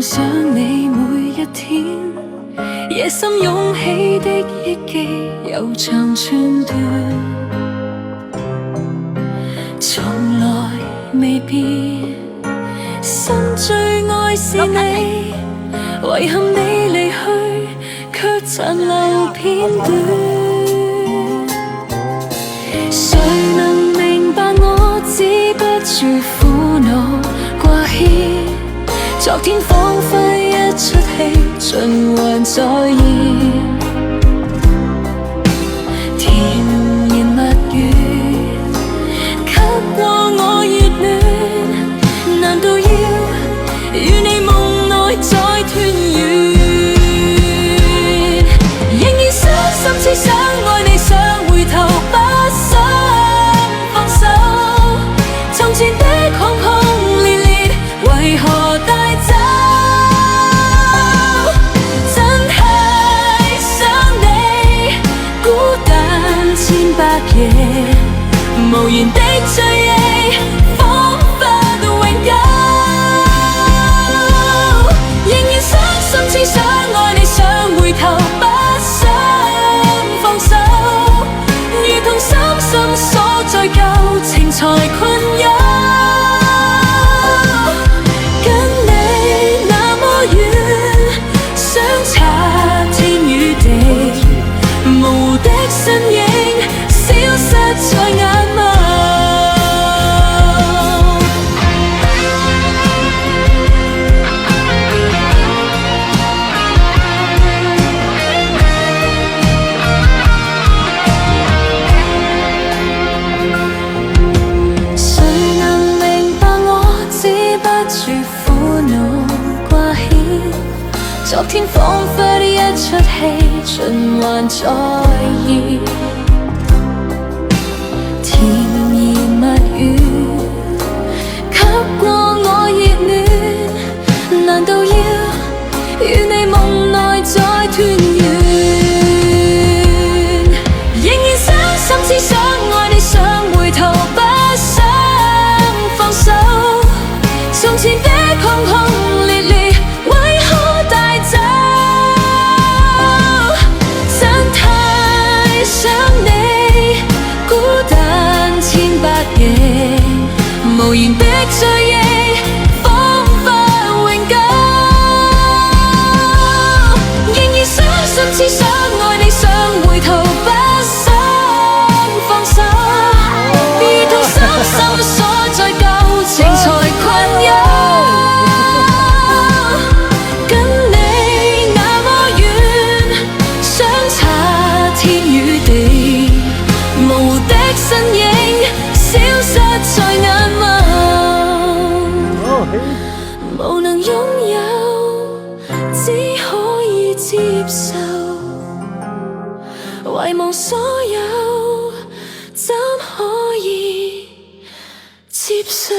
想你每一天，夜深湧起的憶記悠長寸斷，從來未變。心最愛是你，遺憾你離去，卻殘留片段。誰能明白我止不住苦惱掛牽？昨天仿佛一出戲，循環再現。甜言蜜語給過我熱戀，難道要與你夢內再團圓？仍然傷心，只想愛你，想回頭，不想放手。從前的轟轟烈烈，為何帶走？真太想你，孤單千百夜，無言的追憶，彷彿永久。仍然傷心，只想愛你，想回頭，不想放手。如同深深鎖在舊情才困擾。跟你那麼遠，相差天與地，模糊的身影消失在眼眸。誰能明白我止不住苦惱掛牽？昨天彷彿一出戲，循環再現。甜言蜜語給過我熱戀，難道要與你夢內再團圓？仍然傷心，只想愛你，想回頭，不想放手。從前的轟轟烈烈，為何帶走？真太想你，孤單千百夜，無言的追憶，彷彿永久。仍然傷心，只想愛你，想回頭，不想放手。如同深深鎖在舊情才困擾。跟你那麼遠，相差天與地，模糊的身影消失在眼眸。無能擁有，只可以接受，遺忘所有，怎可以接受？